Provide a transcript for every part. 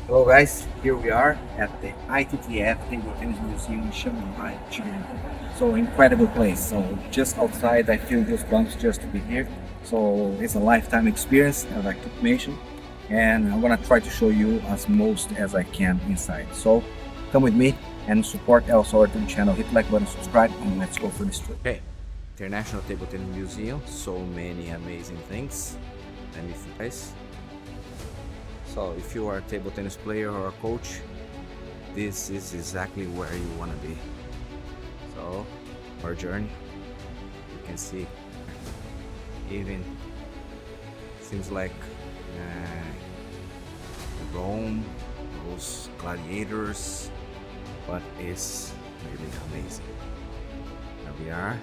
Hello guys, here we are at the ITTF Table Tennis Museum in Shanghai, China. So incredible place. So just outside I feel goosebumps just to be here. So it's a lifetime experience, as I could mention. And I'm gonna try to show you as most as I can inside. So come with me and support also our YouTube channel. Hit like button, subscribe, and let's go for this trip. Okay, International Table Tennis Museum. So many amazing things. Let me guys. So if you are a table tennis player or a coach, this is exactly where you want to be. So our journey, you can see even seems like Rome, those gladiators, but it's really amazing. Here we are.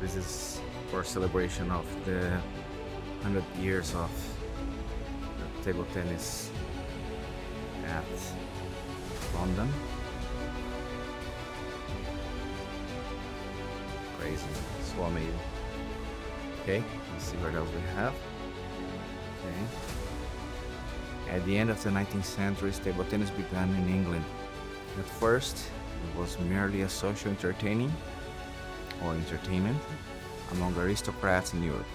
This is for celebration of the 100 years of table tennis at London. Crazy, so amazing. Okay, let's see what else we have. Okay. At the end of the 19th century, table tennis began in England. At first, it was merely a social entertainment among aristocrats in Europe.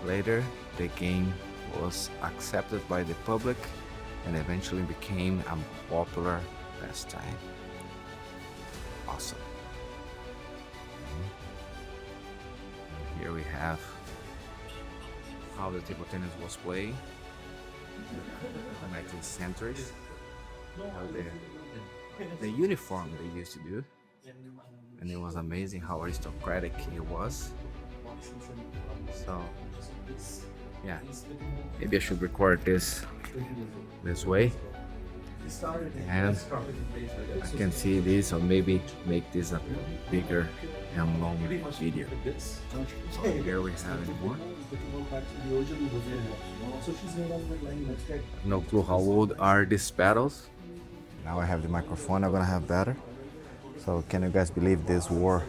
Later, the game was accepted by the public and eventually became a popular pastime. Awesome. And here we have how the table tennis was played in the 19th century. The uniform they used to do. And it was amazing how aristocratic it was. So yeah, maybe I should record this way, and I can see this, or maybe make this a bigger and longer video. So here we have it more. No clue how old are these paddles. Now I have the microphone, I'm gonna have better. So can you guys believe these were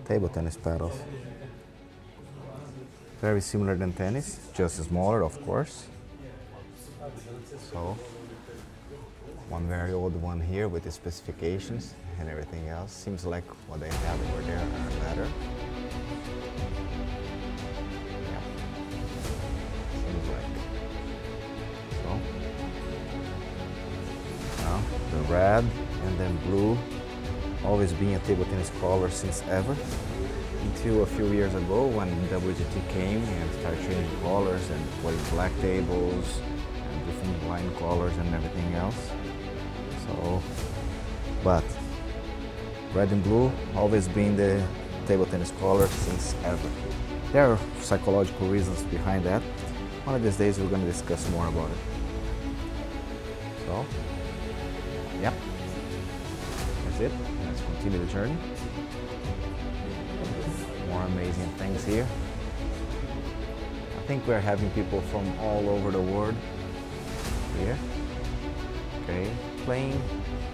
table tennis paddles? Very similar than tennis, just smaller of course. So one very old one here with the specifications and everything else. Seems like what they have over there are better. Yeah. Seems like. So now the red and then blue. Always been a table tennis color since ever, until a few years ago when WTT came and started changing colors and putting black tables and different wine colors and everything else. So, but red and blue always been the table tennis color since ever. There are psychological reasons behind that. One of these days we're going to discuss more about it. So, yep. That's it. Let's continue the journey. More amazing things here. I think we're having people from all over the world here. Okay, playing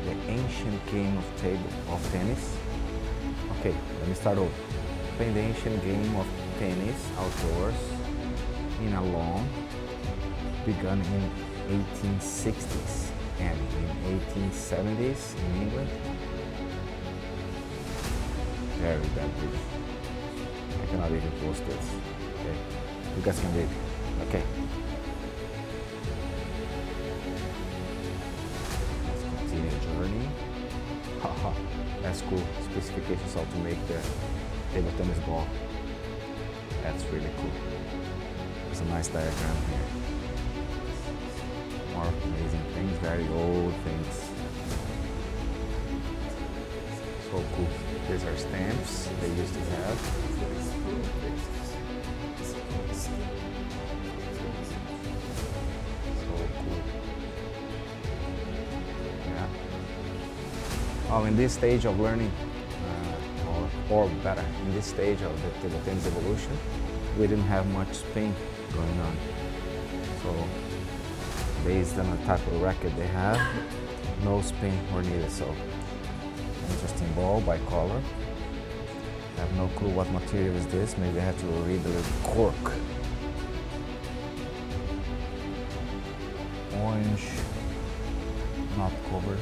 the ancient game of tennis. Okay, let me start over. Playing the ancient game of tennis outdoors in a lawn begun in 1860s and in 1870s in England. Very bad video. I cannot even post this. Okay, you guys can read. Okay. Let's continue the journey. Haha, that's cool. Specifications how to make the table tennis ball. That's really cool. There's a nice diagram here. More amazing things, very old things. So cool. These are stamps they used to have. So cool. Yeah. Oh, in this stage of learning, or better, in this stage of the table tennis evolution, we didn't have much spin going on. So, based on the type of racket they have, no spin were needed. So, interesting ball by color. I have no clue what material is this. Maybe I have to read the little cork. orange, not covered.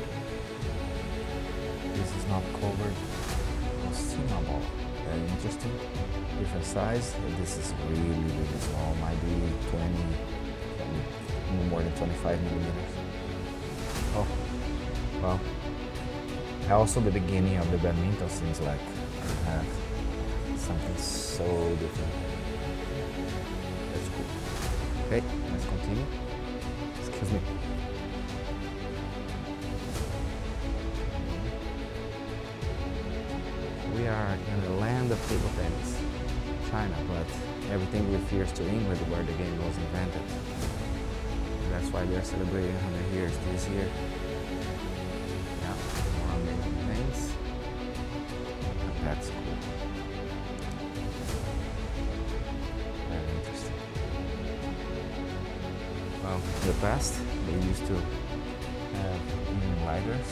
This is not covered. Steamable, very interesting. Different size. This is really small. Might be 20, more than 25 millimeters. Oh, well. Also, the beginning of the badminton seems like something so different. That's cool. Okay, let's continue. Excuse me. We are in the land of table tennis, China, but everything refers to England where the game was invented. And that's why they're celebrating 100 years this year. Yeah, more amazing things. And that's cool. Very interesting. Well, in the past, they used to have lighters,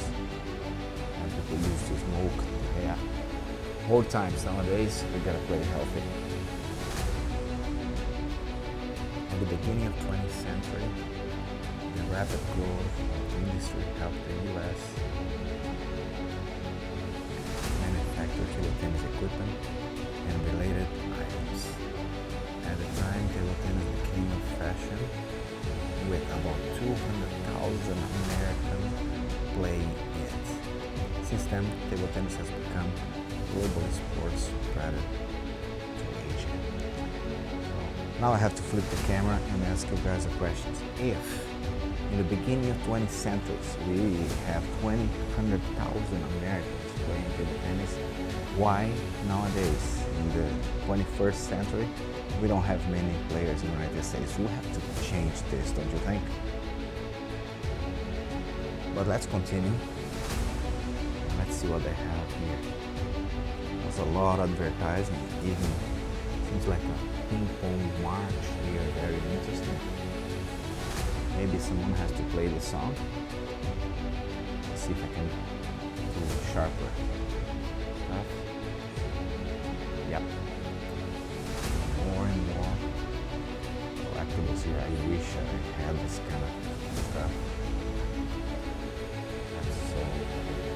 and people used to smoke. Yeah. More times nowadays, we gotta play healthy. At the beginning of 20th century, the rapid growth of the industry helped the US manufacture table tennis equipment and related items. At the time, table tennis became a fashion with about 200,000 Americans playing it. Since then, table tennis has become global sports spread to Asia. So now I have to flip the camera and ask you guys a question. If in the beginning of 20th century we have 100,000 Americans playing table tennis, why nowadays in the 21st century we don't have many players in the United States? We have to change this, don't you think? But let's continue. Let's see what they have here. There's a lot of advertising, even seems like a ping pong march here, very interesting. Maybe someone has to play the song. Let's see if I can do sharper stuff. Yep. More and more collectibles here. I wish I had this kind of stuff. That's so cool.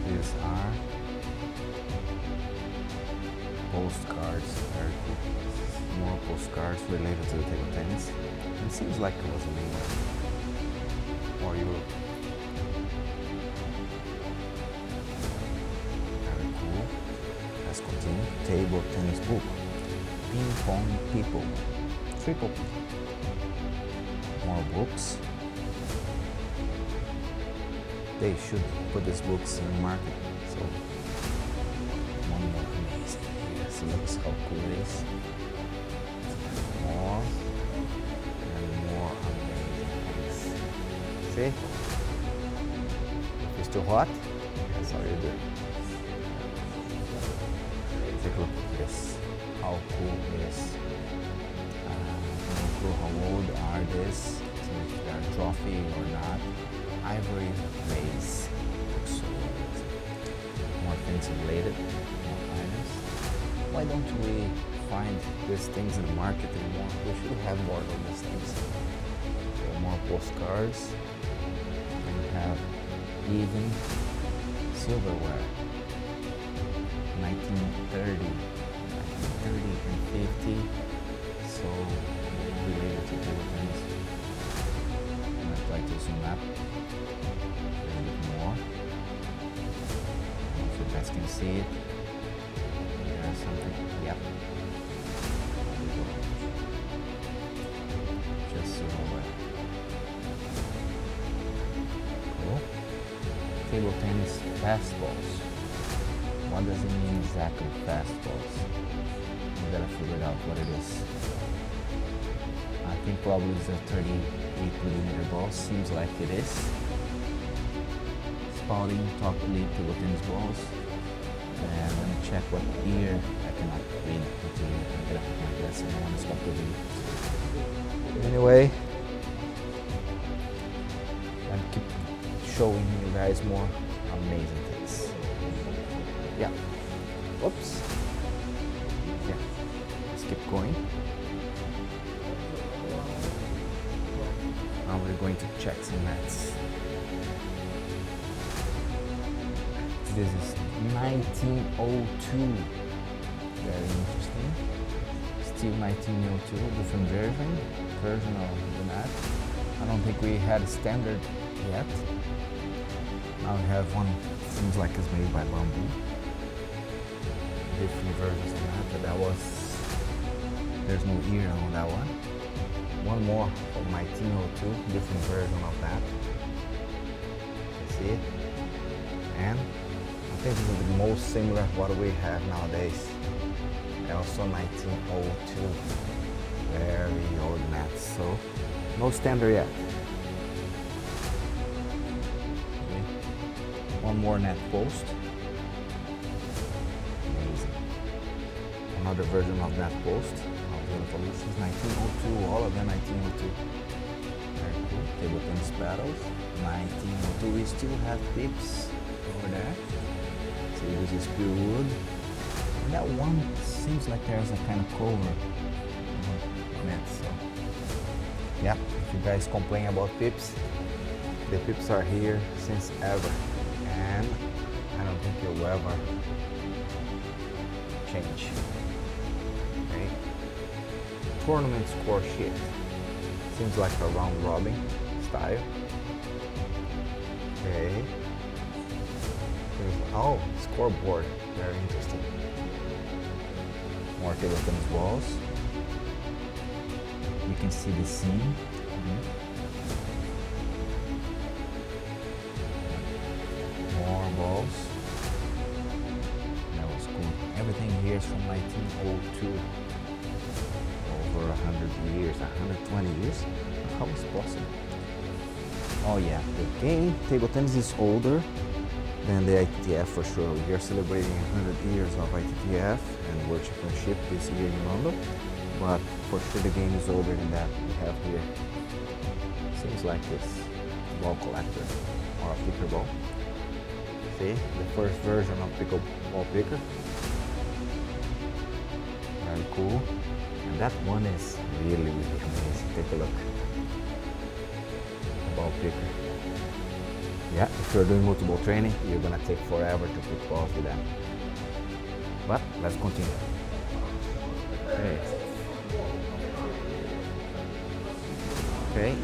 These are postcards, very cool. More postcards related to the table tennis. It seems like it was in England or Europe. Very cool. Let's continue. Table tennis book. Ping pong people. Triple P. More books. They should put these books in the market. So, one more amazing here. See how cool it is. More and more amazing things. See? If it's too hot, that's how you do it. Take a look at this. How cool it is. No clue how old are this, if they're a trophy or not. Ivory vase. So more things related, more items. Why don't we find these things in the market anymore? We should have more of these things. So more postcards. And we have even silverware. 1930 and 50. So related to table tennis. I'm gonna try to zoom up. More. I don't know if you guys can see it. There's something. Yep. There we go. Just silverware. Cool. Table tennis fastballs. What does it mean exactly, fastballs? We gotta figure out what it is. I think probably it's a 38mm ball. Seems like it is. Spouting top elite table tennis balls. And let me check what year. I cannot read what year. I gotta put my glasses and I want to stop the video. Anyway, I'll keep showing you guys more amazing things. Yeah. Oops. Yeah. Let's keep going. we're going to check some nets. This is 1902. Very interesting. Still 1902, different version of the net. I don't think we had a standard yet. Now we have one, seems like it's made by bamboo. Different versions of that, but there's no ear on that one. One more from 1902, different version of that. You see it? And I think this is the most similar to what we have nowadays. Also 1902, very old nets, so no standard yet. Okay. One more net post. Amazing. Another version of net post. Beautiful. This is 1902, all of them 1902. Very cool. Table tennis battles. 1902. We still have pips over there. See, this is pure wood. And that one seems like there's a kind of cover on it. So, yeah, if you guys complain about pips, the pips are here since ever. And I don't think it will ever change. Okay. Tournament score sheet. Seems like a round robin style. Okay. Oh, scoreboard. Very interesting. More table tennis balls. You can see the scene. More balls. That was cool. Everything here is from 1902. Over 100 years, 120 years. How is it possible? Oh yeah, the game table tennis is older than the ITTF for sure. We are celebrating 100 years of ITTF and World Championship this year in London, but for sure the game is older than that. We have here, seems like this ball collector or a picker ball. See, the first version of pickleball picker. Very cool. And that one is really amazing. Take a look. The ball picker. Yeah, if you're doing multiple training, you're gonna take forever to pick balls with them. But let's continue. Okay. Okay.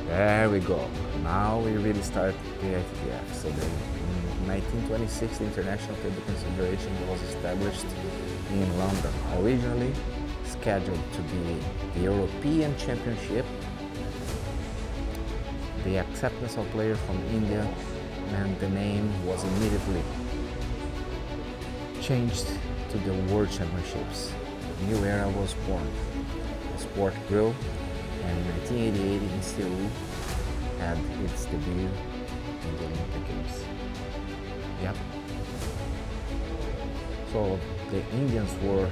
There we go. Now we really start the ITTF. So in 1926, the International Table Tennis Federation was established in London. Originally scheduled to be the European Championship. The acceptance of players from India meant the name was immediately changed to the World Championships. A new era was born. The sport grew, and in 1988 in Seoul had its debut in the Olympic Games. Yep. So the Indians were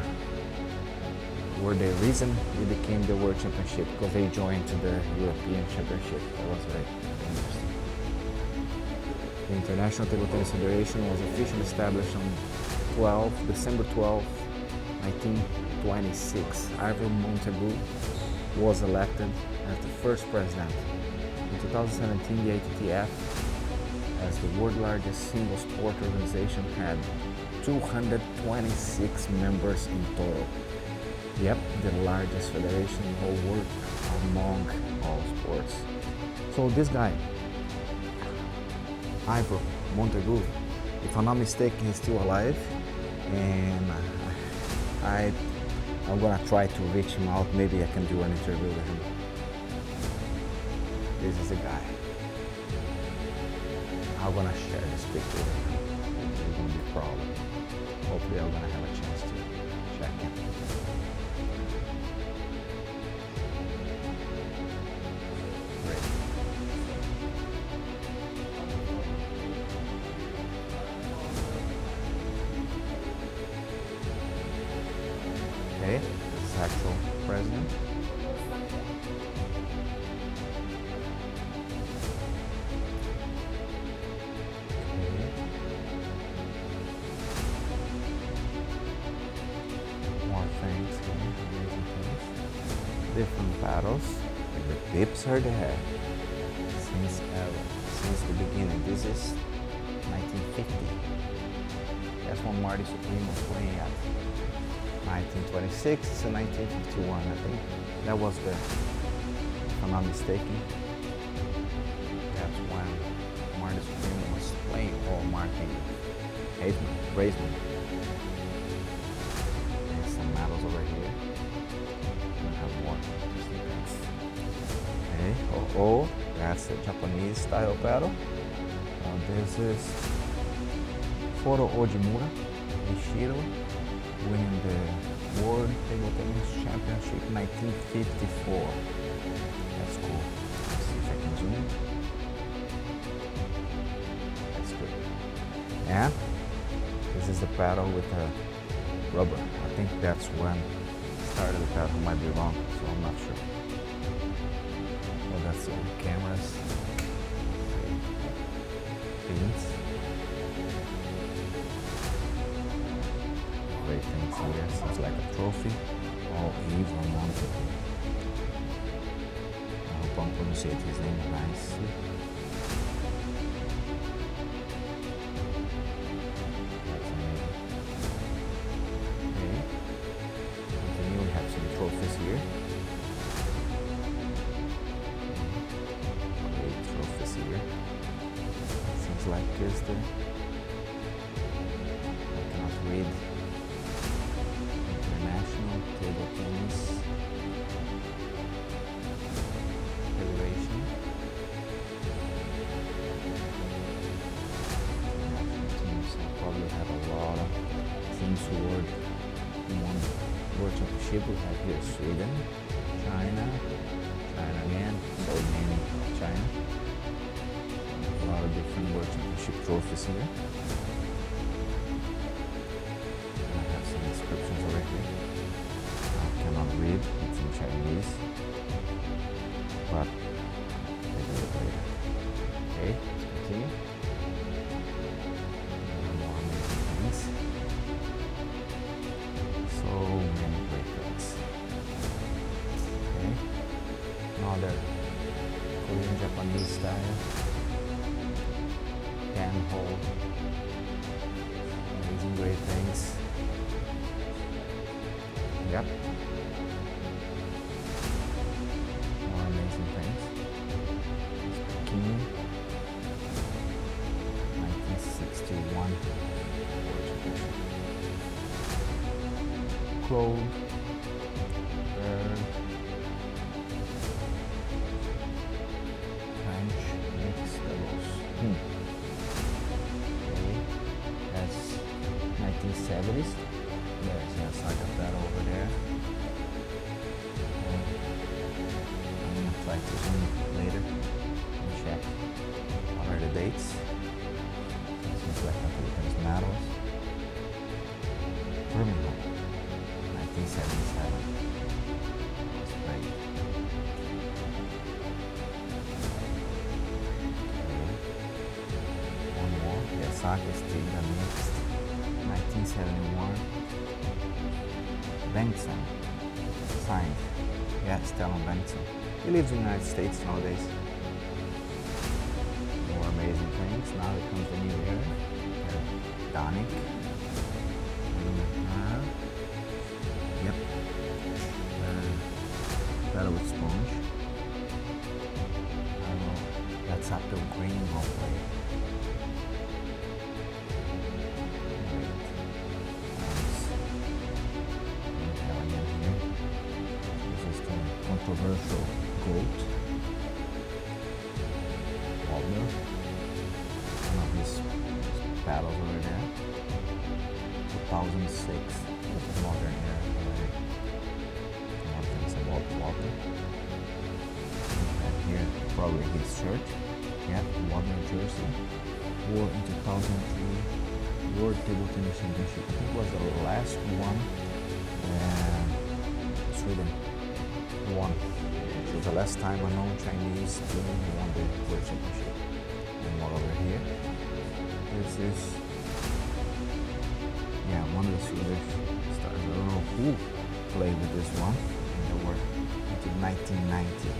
the reason it became the World Championship, because they joined to the European Championship. That was very interesting. The International Table Tennis Federation was officially established on December 12, 1926. Ivor Montagu was elected as the first president. In 2017, the ITTF, as the world's largest single sport organization, had 226 members in total. Yep, the largest federation in the whole world among all sports. So this guy, Ivor Montagu, if I'm not mistaken, he's still alive, and I'm gonna try to reach him out. Maybe I can do an interview with him. This is the guy. I'm gonna share this picture with him. It's gonna be a problem. Hopefully I'm gonna have a chance to check him. Great. Okay, this is actual president. More things here, amazing things. Different battles, The pips are there since the beginning. This is 1950. That's when Marty Supreme was playing at. 1926 to 1951, I think. That was the, if I'm not mistaken, that's when Marty Supreme was playing, or Marty Reise. And some medals over here. I have more interesting things. Okay, that's the Japanese style paddle. This is Foro Ojimura, Ishiro, winning the World Table Tennis Championship 1954. That's cool. Let's see if I can zoom in. That's good. And this is the paddle with the rubber. I think that's when it started the paddle. Might be wrong, so I'm not sure. Well, that's the cameras. Pins. Great things here. Seems like a trophy. All even mounted. I hope I'm pronouncing his name nicely. That's amazing. Okay. Continue. We have some trophies here. Great trophies here. Seems like this there. I cannot read. International Table Tennis Federation. International teams. I probably have a lot of teams who won World Championship. We have here Sweden, China again, so many of China. A lot of different World Championship trophies here. And I have some inscriptions over here. I cannot read, it's in Chinese, but I do it later. Okay, let's continue. More amazing things. So many great things. Okay, another Korean Japanese style. Hold. Amazing great things. Yep. More amazing things. Peking, 1961. Claude, Berg, French mixed doubles. That's 1970s. There's like a battle over there. I'm gonna try to zoom later and check what are the dates. Seems like I think there's medals. Birmingham, 1977. That's great. Okay. One more. Osaka State mixed. 1971. Benson signed. Yeah, Stellan Benson. He lives in the United States nowadays. More amazing things. Now it comes the new era. Danik. Yep. Battle with Sponge. I don't know. That's up to Green Hallway. Controversial goat. Waldner. One of his battles over there. 2006. Modern era. More things about Waldner. And here, probably his shirt. Yeah, Waldner jersey. Wore in 2003 World Table Tennis Championship. I think it was the last one. Sweden won. So the last time a non-Chinese team won the World Championship. And more over here. This is, yeah, one of the Swedish stars. I don't know who played with this one. And they were until 1990.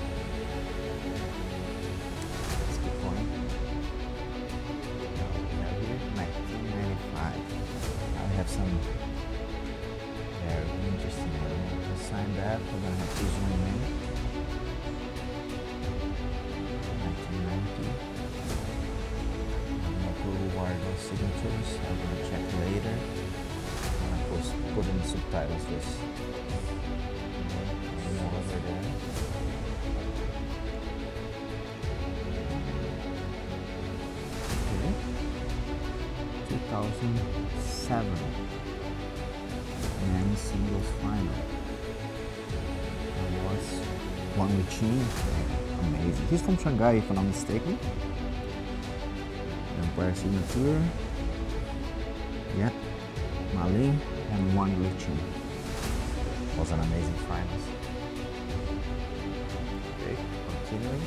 behind that, we're gonna have to zoom in. 1990. No clue who are those signatures. I'm gonna check later. I'm gonna put in the subtitles this. More over there. Okay. 2007 men's singles final. That was Wang Liqin. Amazing. He's from Shanghai, if I'm not mistaken. Empire signature. Yep. Ma Ling and Wang Liqin. Was an amazing finals. Okay, continuing.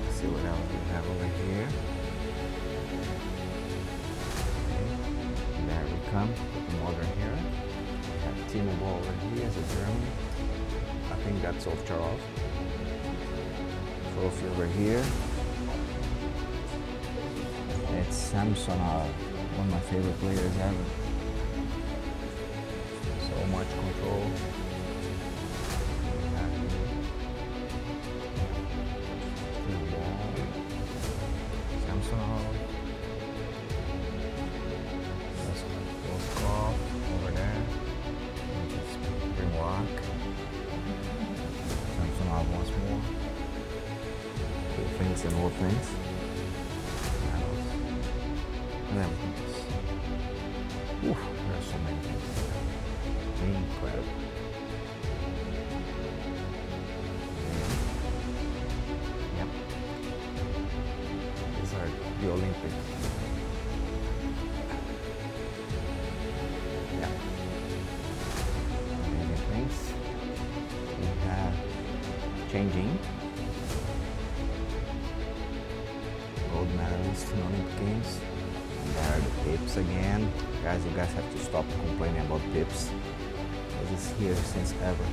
Let's see what else we have over here. Okay, there we come. Put the modern here. We have Timo Boll over here as a German. I think that's Ovcharov. Trophy over here. It's Samsonov, one of my favorite players ever. So much control. Samsonov. That's Voskov over there. Spring Rock. Samsonov once more. Cool things and more things. And everything else. Oof, there are so many things. Incredible. Yep. These are the Olympics. Yeah. Amazing things. We have changing. Gold medalist in Olympic Games. There are the pips again. Guys, you guys have to stop complaining about pips. This is here since ever.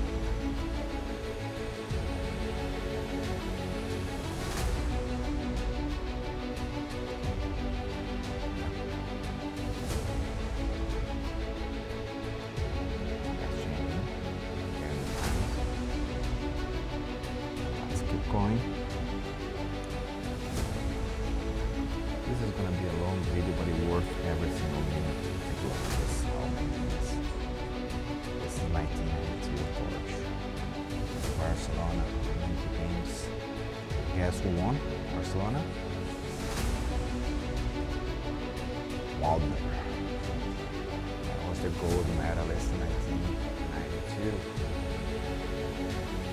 That's changing. Here in the times. Let's keep going. This is gonna be a long video, but it's worth every single minute. Take a look at this, how amazing this is. This is 1992 torch. Barcelona Olympic Games. Guess who won? Barcelona? Waldner. That was the gold medalist in 1992.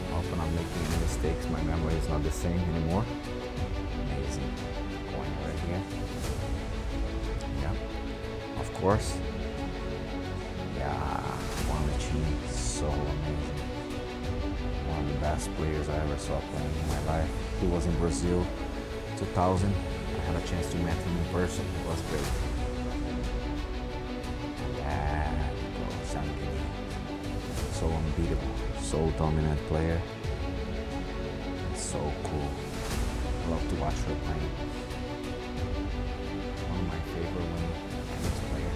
I hope I'm not making any mistakes. My memory is not the same anymore. Amazing. Going right here. Yeah, of course. Yeah, Wang Liqin, so amazing. One of the best players I ever saw playing in my life. He was in Brazil, 2000. I had a chance to meet him in person. It was great. And there we go, Sankini. So unbeatable, so dominant player. So cool. I love to watch her playing. One of my favorite women tennis player.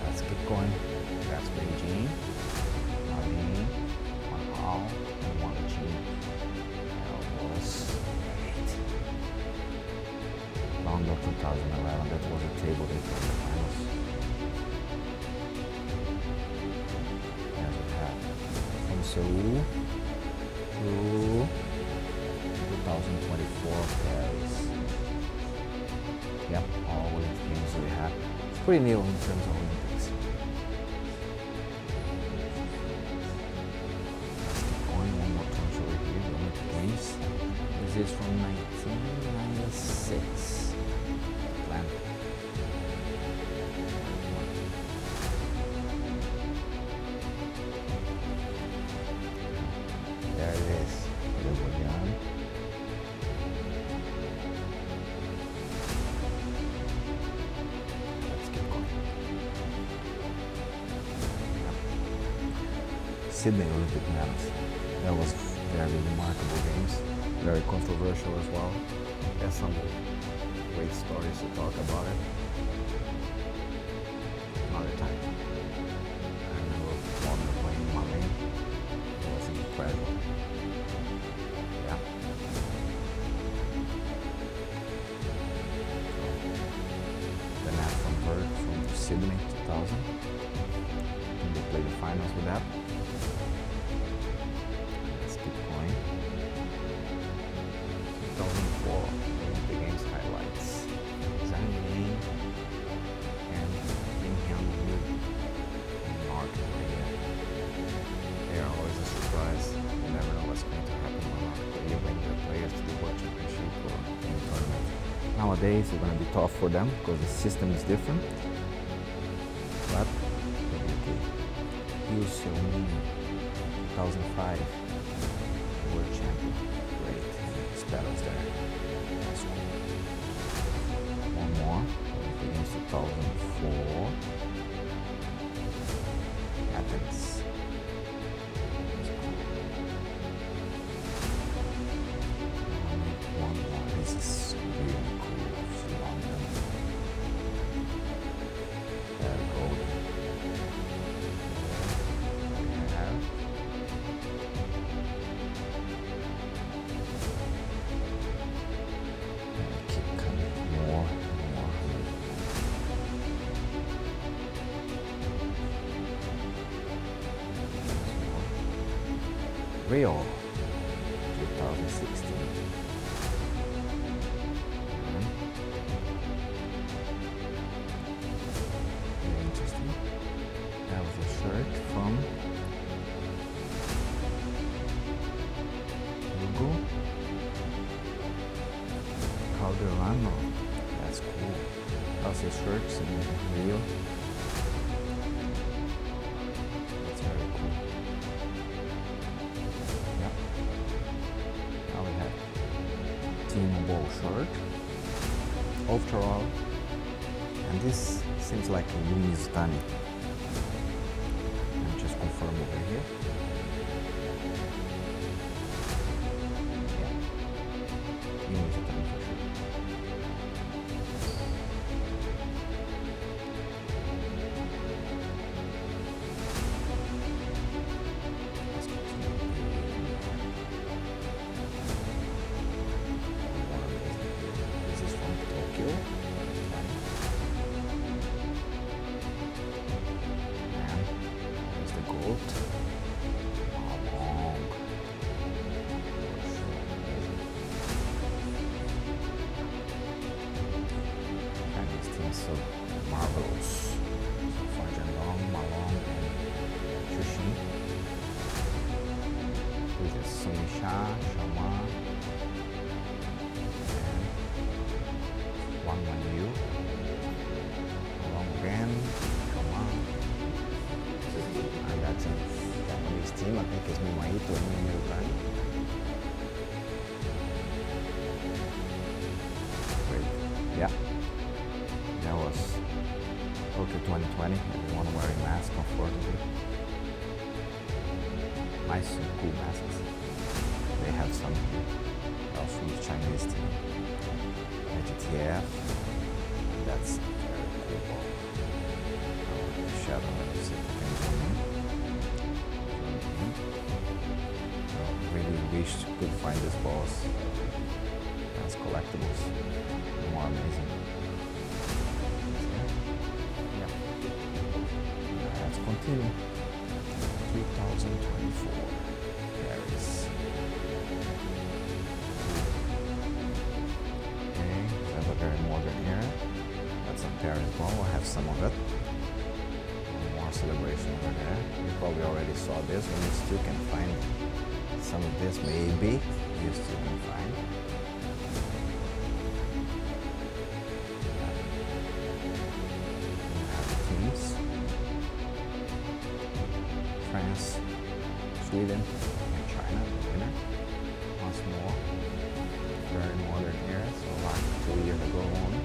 Let's keep going. That's Beijing, Marlene, Wang Hao, and Wang Liqin. That was great. London 2011. That was a table they played in the finals. As we have from Seoul to 2024 Paris. Yep, all Olympic Games we have. It's pretty new in terms of Olympics. Let's keep going. One more torch over here. The Olympic Games. This is from 1996. Atlanta. There it is. The William. Let's keep going. Sydney Olympic medals. That was very remarkable games. Very controversial as well. There's some great stories to talk about it. Another time. I remember Waldner incredible. Yeah. The net from Bird from Sydney 2000. And they played the finals with that. Let's keep going. 2004 Olympic Games highlights. Zhang Ying and Kim Hyun Lee in North Korea. They are always a surprise. You never know what's going to happen when North Korea bring their players to the World Championship or any tournament. Nowadays it's going to be tough for them because the system is different. But it'll be okay. Yu Seung-min, 2005 World Champion. Great. His medals there. That's cool. One more. Against 2004. Athens. That's cool. One more. This is really cool. It's London. There we go. We have keep coming more and more. Rio 2016. Very interesting. That was a shirt from Hugo Calderano. That's cool. That was his shirts in Rio. That's very cool. Yeah. Now we have Team Ball shirt. Overall. And this seems like a Unizutani. Let me just confirm over here. Yeah. Unizutani for sure. Let's continue. More amazing. This is from Tokyo. And there's the gold. How long? For sure, amazing. Chinese team so marvelous. So far, Zhendong, Malong, and Shushin. This is Sumisha, Shama, and Wang Wanyu. Malong again, Shama. And that's a Japanese team. I think it's Mimaito and Miyutani. Great. Yeah. That was Tokyo 2020. Everyone wearing masks comfortably. Nice and cool masks. They have some here. Also the Chinese team. ITTF. That's very cool ball. The shadow, let me see if I can zoom in. I really wish you could find these balls as collectibles. More amazing. Yeah. Let's continue. 2024 Paris. Okay, we have a very modern era. That's a Paris ball. I have some of it. One more celebration over there. You probably already saw this one. You still can find some of this, maybe. You still can find. We have teams. France, Sweden, and China, the winner. Once more. Very modern era, so like 2 years ago only.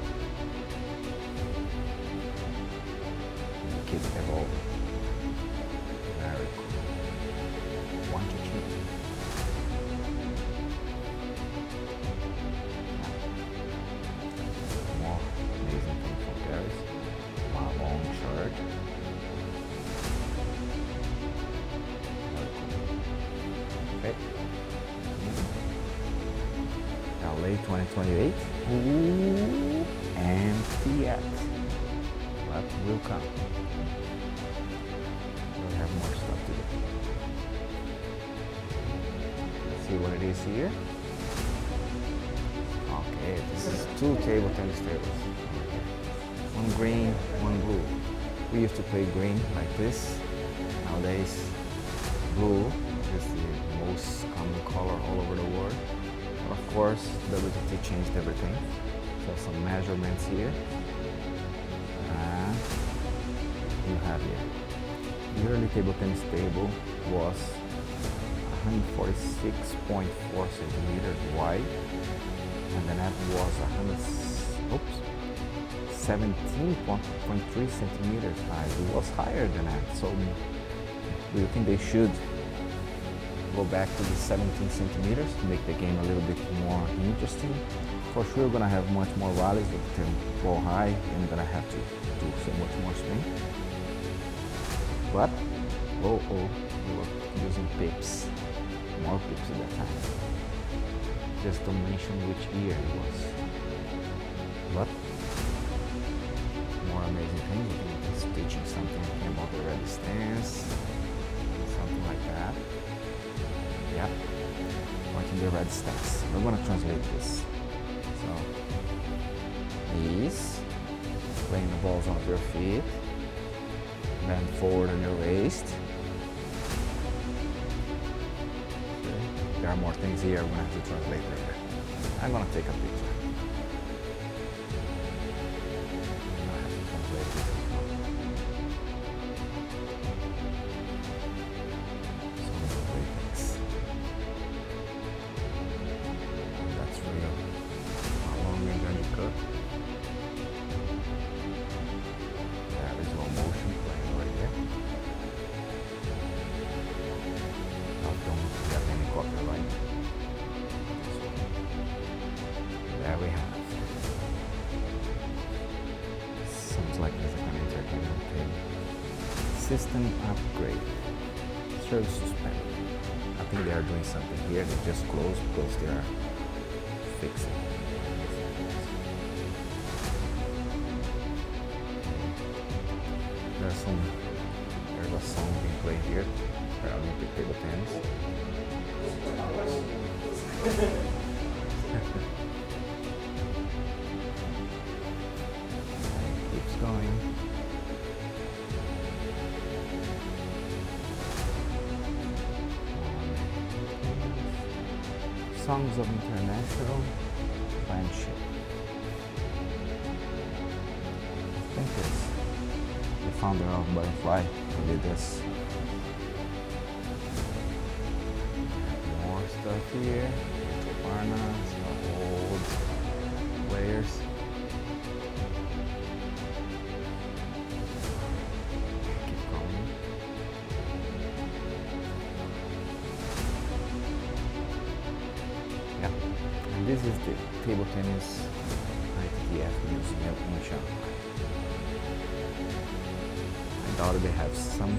And it keeps evolving. Very cool. 1 to 2. More amazing thing from Paris. My long shirt. Very cool. Okay. Now late 2028. Ooh, empty yet. What will come? We'll have more stuff to do. Let's see what it is here. Okay, this is 2 table tennis tables. Okay. One green, one blue. We used to play green like this. Nowadays, blue is the most common color all over the world. But of course, WTT changed everything. So some measurements here. And you have here. The early table tennis table was 146.4 centimeters wide, and the net was 17.3 centimeters high. It was higher than that. So do you think they should go back to the 17 centimeters to make the game a little bit more interesting? For sure, we're gonna have much more rallies with the ball high, and gonna have to do so much more spin. But we were using pips, more pips at that time. Just don't mention which year it was. But more amazing things. I think it's teaching something about the ready stance, something like that. Yeah, watching the red stance. We're gonna translate this. So, these, playing the balls off your feet, bend forward on your waist. Okay. There are more things here. We're gonna have to translate later. I'm gonna take a picture. I'm gonna have to translate this as well. So many great things. And that's real. How long range on your cut? That is all motion playing right here. Now don't get any copyright. There we have. Sounds like there's an entertainment thing. System upgrade. Serves suspended. I think they are doing something here. They just closed because they are fixing. There's a song being played here. Olympic table tennis. And it keeps going. Songs of international friendship. I think it's the founder of Butterfly who did this. More stuff here. Parnas, old players. Keep going. Yeah, and this is the table tennis ITTF museum in Shanghai. I doubt they have something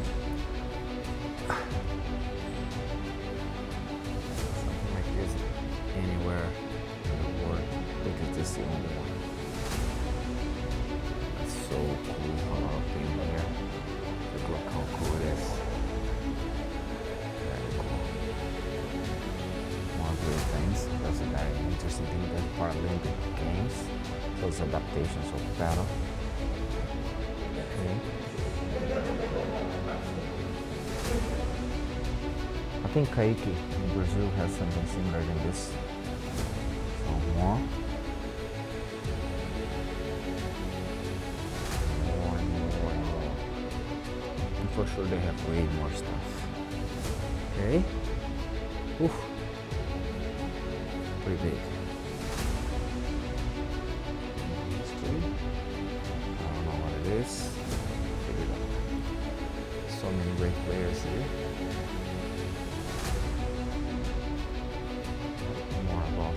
like this anywhere in the world, because this is the only one. That's so cool, a lot of things here. Look how cool it is. Very cool. More great things. That's a very interesting thing. The Paralympic Games. So it's adaptations of paddle. Okay. I think Kaiki in Brazil has something similar than this. So more and more. And for sure they have way more stuff. Okay. Oof. Pretty big. History. I don't know what it is. Figure it out. So many great players here. More about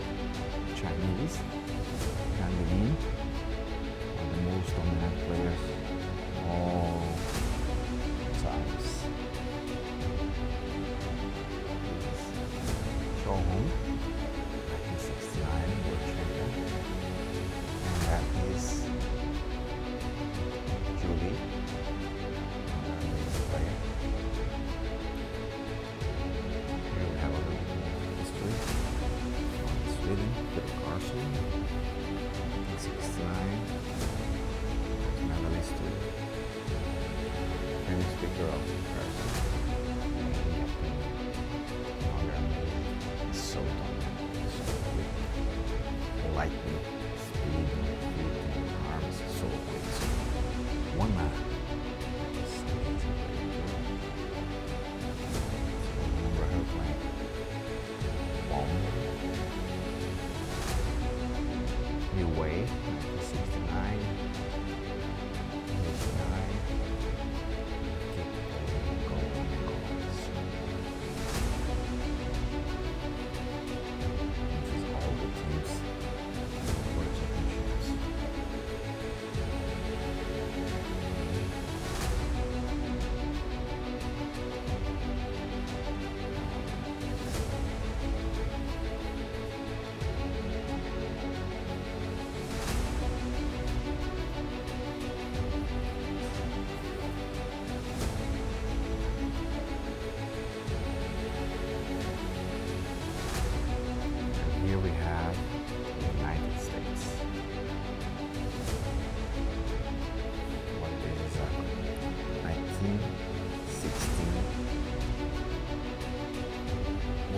Chinese, Yang, are the most dominant players all times.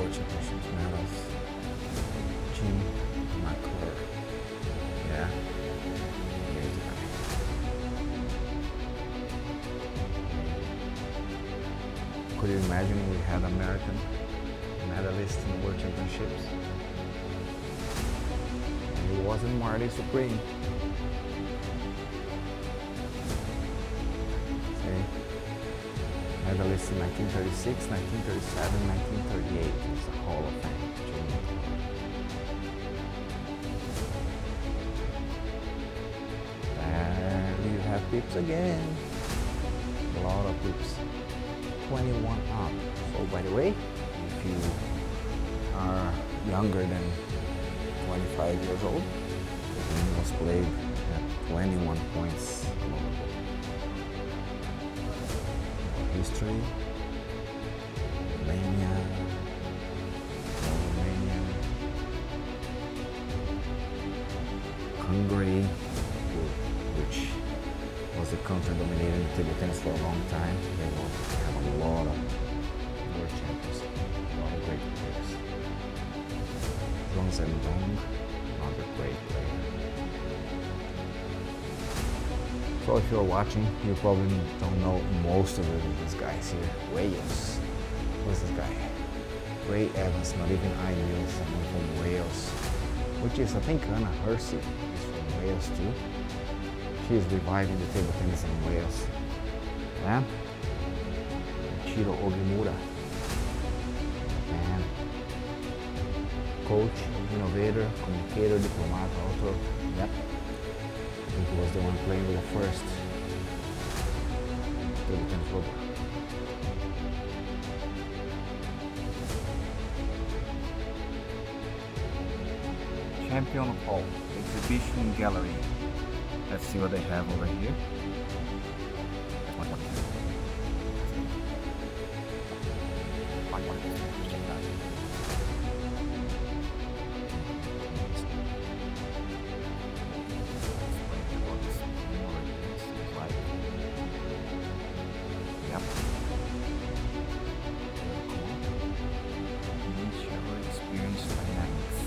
World Championships medals. Jim McClure. Yeah. Here's the guy. Could you imagine we had American medalists in the World Championships? And it wasn't Marty Supreme. See? Medalists in 1936, 1937, 1938 is the Hall of Fame. There you have pips again. A lot of pips. 21 up. So by the way, if you are younger than 25 years old, the game was played at 21 points global. History, Romania, Hungary, which was the country dominating table tennis for a long time. They will have a lot of world champions, a lot of great players. Zhuang Zhendong, another great player. So if you're watching, you probably don't know most of these guys here. Wales. Who's this guy? Ray Evans, not even I knew someone from Wales. Which is, I think, Anna Hersey is from Wales too. She is reviving the table tennis in Wales. Yeah? Chiro Ogimura. Man. Coach, innovator, communicator, diplomat, author. Yep. I think he was the one playing with the first table tennis robot. Champion Hall, Exhibition Gallery. Let's see what they have over here. Yep. Initial experience dynamics.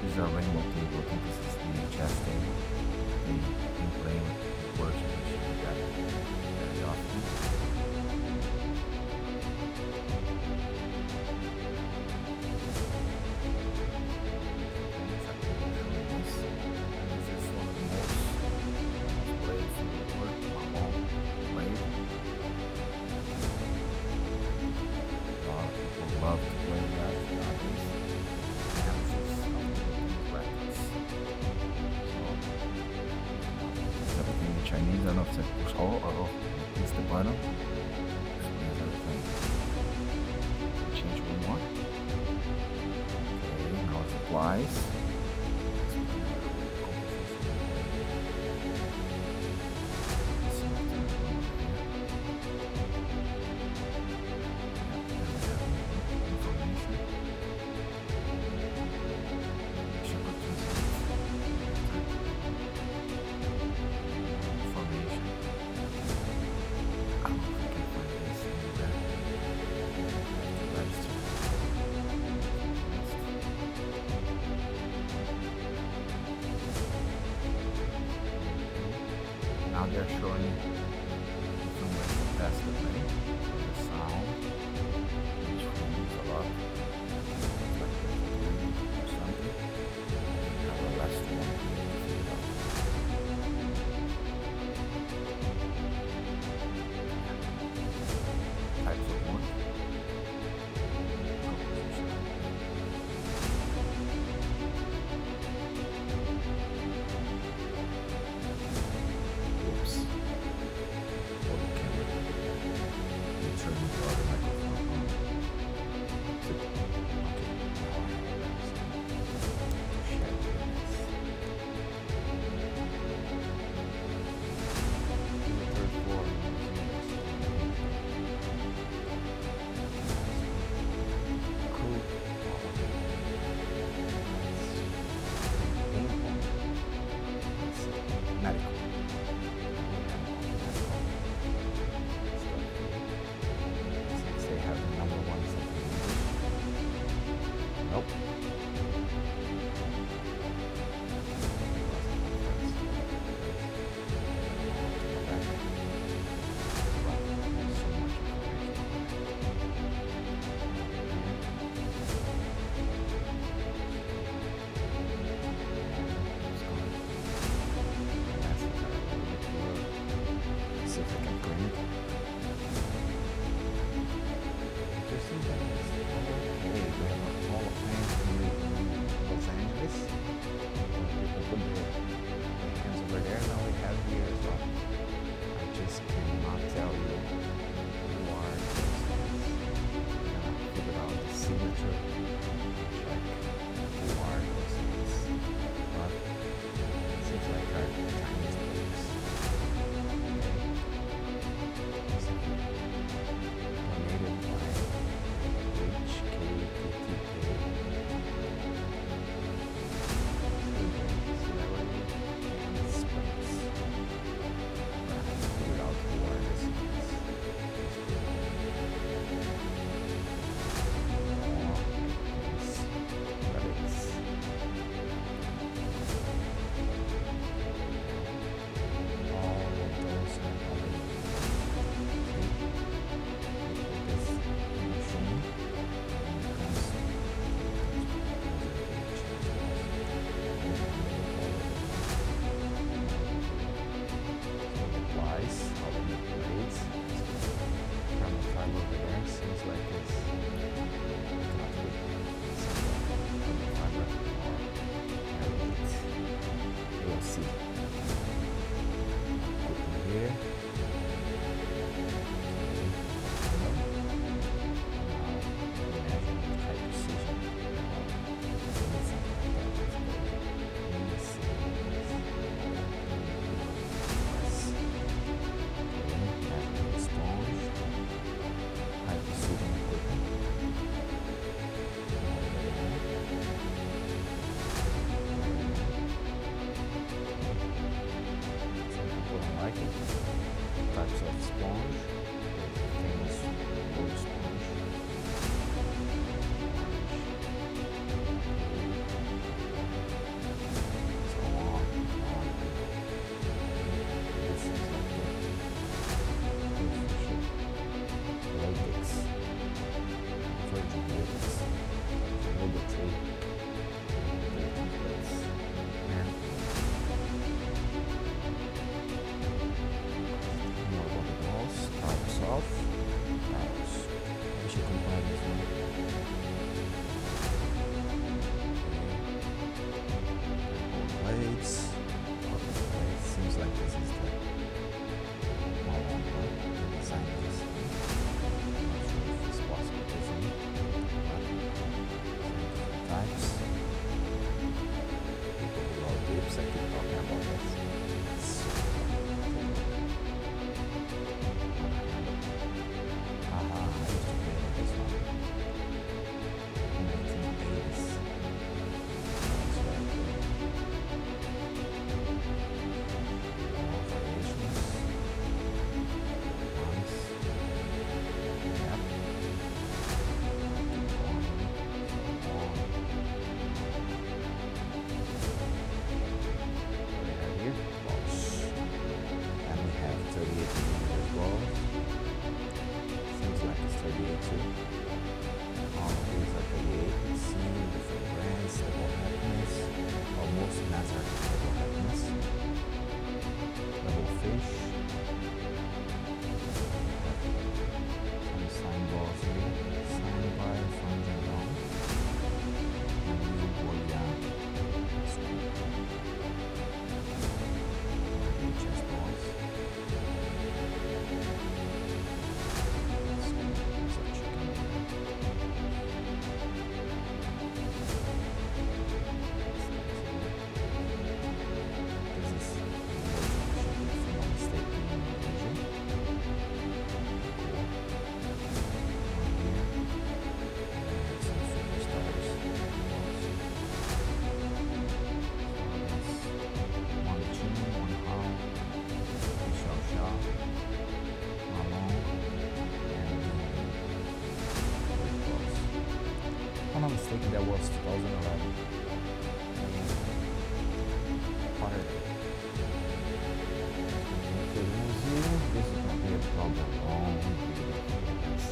This is a rainbow table. I think this is the chess table. They've been playing with words and that very often. This is one of the most played in the world. My mom played. A lot of people love to play that nowadays. Everything in Chinese, I don't know if it's push all or it's the bottom. Explains everything. Change one more. Okay, now it applies. Now they're showing different ways to test the plane. The sound, which we use a lot, like or something. Have a last one. Types of wood. Oops. For the camera. Turn the other microphone on. Okay, now I have this to share with you. The third floor of the museum. think that was 2011. Saturday. To the museum, this is going to be a problem. Long video for this.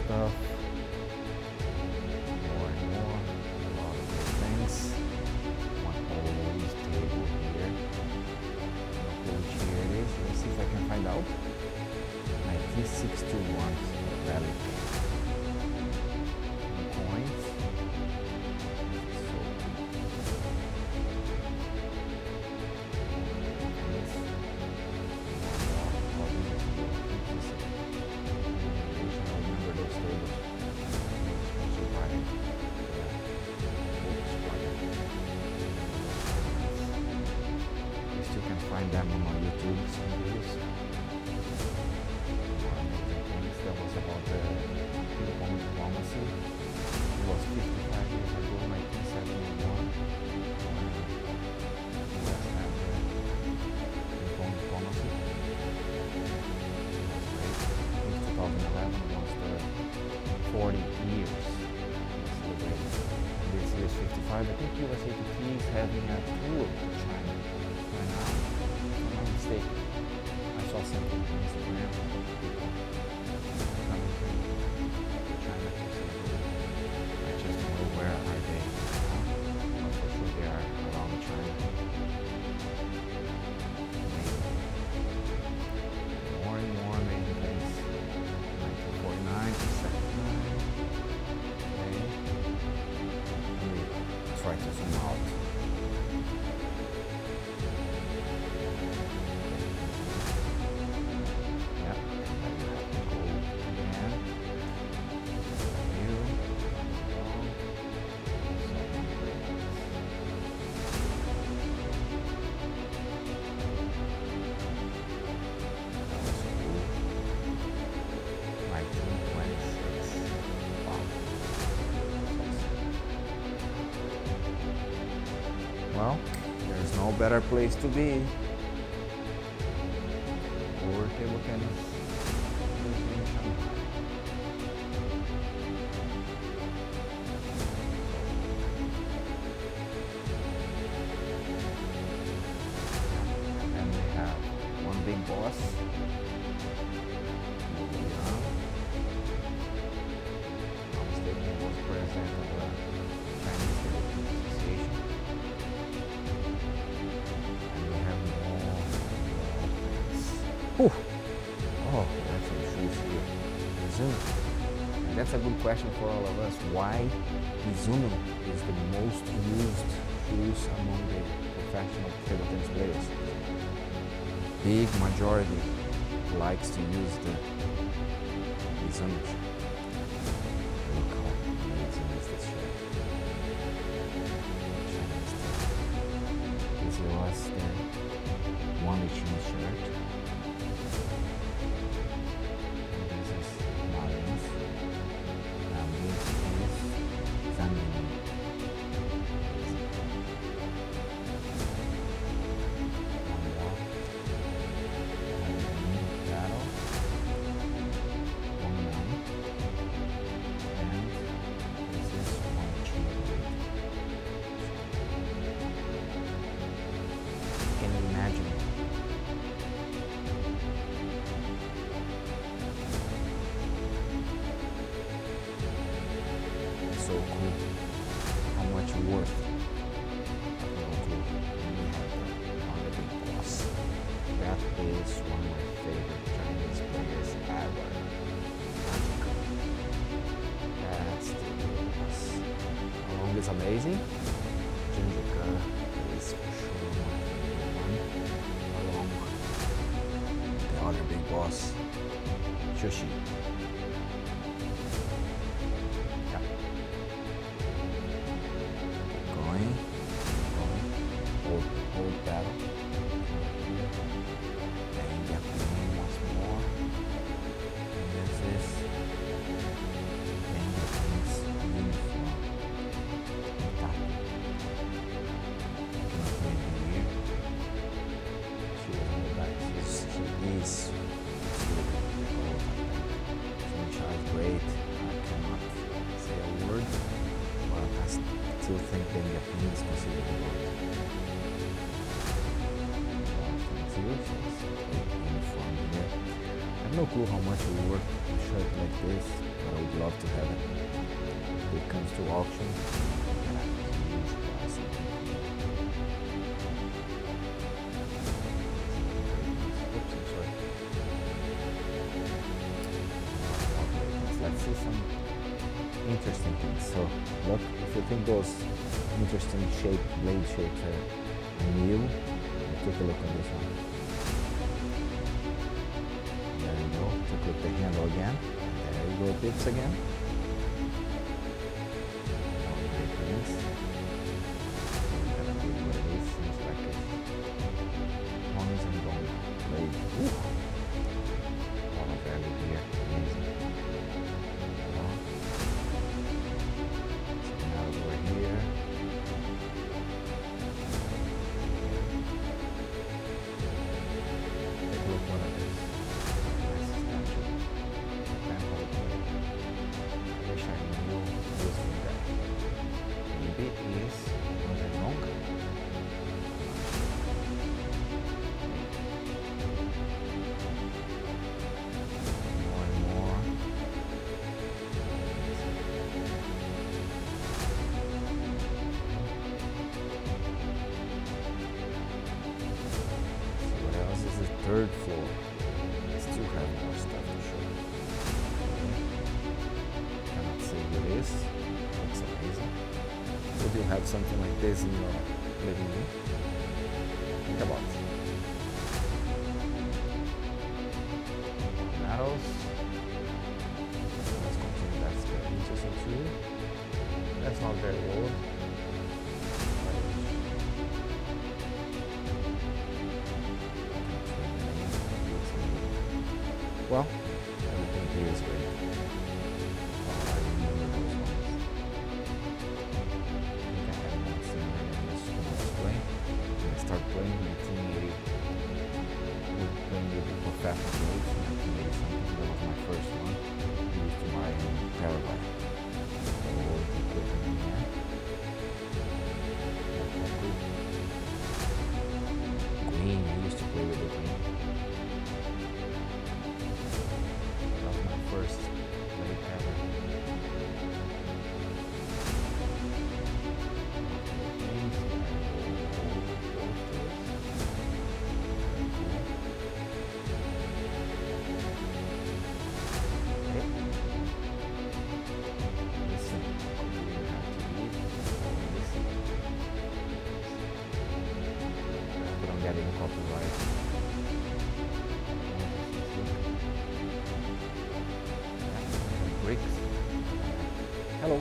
Stuff, more and more, a lot of good things. One old table here. Look which year it is. Let's see if I can find out. 1961 relic. Coins. So find them on my YouTube videos. More amazing things. That was about the ping-pong diplomacy. It was 55 years ago, 1971, when the US had the ping-pong diplomacy. It was great. I think 2011 was the 40 years celebrated. And this year is 55. I think US ITTF is having a tour to China right now. Mistake. I saw something on Instagram. People coming to China to celebrate. I just don't know where are they. But for sure they are around China. Amazing. More and more amazing things. 1949 to 79. Okay. Let me try to zoom out. Well, there's no better place to be for table tennis in Shanghai. And we have one big boss. Was president of the Chinese Table Association. And we have more things. Whew. Oh, that's some shoes here. Mizuno. And that's a good question for all of us. Why Mizuno is the most used shoes among the professional table tennis players? Big majority likes to use the Mizuno shoe. Look how amazing is this shirt. This was the one machine shirt. And this is Marlins. And this is Zandini. One more. And the new battle. 1-9. This is one machine blade. Can you imagine? It's so cool. How much worth? I have no clue. And we have the big boss. That is one of my favorite Chinese players ever. That's the boss. Along is amazing. Ginger is for sure my favorite one. Along the other big boss, Shushi. Yeah. Keep going. Old battle. considered the GOAT. Uniform here. I have no clue how much it worth a shirt like this, but I would love to have it. If it comes to auction, yeah, it's a huge price. Oops, I'm sorry. Let's see some interesting things. So look, if you think those interesting blade shapes are new, take a look at this one. There you go. Take a look at the handle again. And there you go, tips again. All the great things. Kind of good what it is. Seems like it's honors and gold blade. All of value here. Amazing. So now we're here. Third floor. I still have more stuff to show. Cannot say what it is. Looks amazing. Would you have something like this in your living room? Think about it. Metals. Let's continue. That's very interesting too. That's not very old. Well, everything here is great. I remember those ones. I think I had one similar in this when I was playing. When I started playing in 1980, we were playing with the professional blades in 1980 something. That was my first one. I used to buy in Paraguay. So the equipment in there. Green, I used to play with the green. First blade ever. Listen, you have to read or listen. But I'm getting copyright. Bricks. Hello.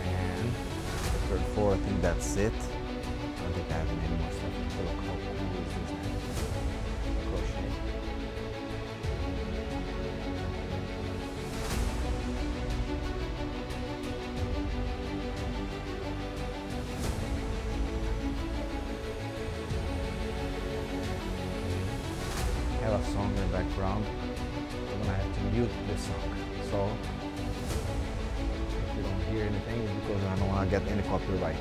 And third floor, I think that's it. I don't think I have any more stuff. Look how cool is this now? Crochet. I have a song in the background. I'm gonna have to mute this song. So if you don't hear anything, it's because I don't wanna get any copyright.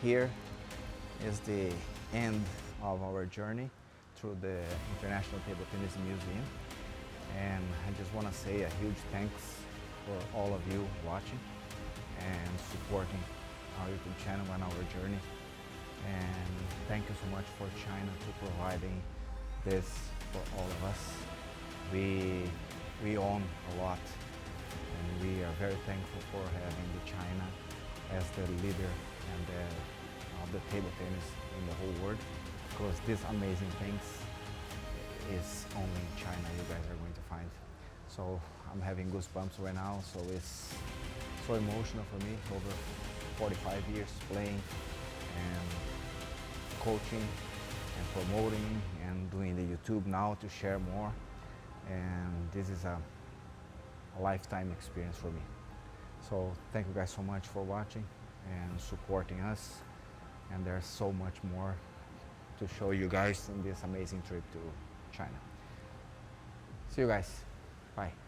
here is the end of our journey through the International Table Tennis Museum. And I just want to say a huge thanks for all of you watching and supporting our YouTube channel and our journey. And thank you so much for China to providing this for all of us. We own a lot, and we are very thankful for having the China as the leader and of the table tennis in the whole world, because these amazing things is only in China you guys are going to find. So I'm having goosebumps right now, so it's so emotional for me. Over 45 years playing and coaching and promoting and doing the YouTube now to share more, and this is a lifetime experience for me. So thank you guys so much for watching and supporting us, and there's so much more to show you guys in this amazing trip to China. See you guys. Bye.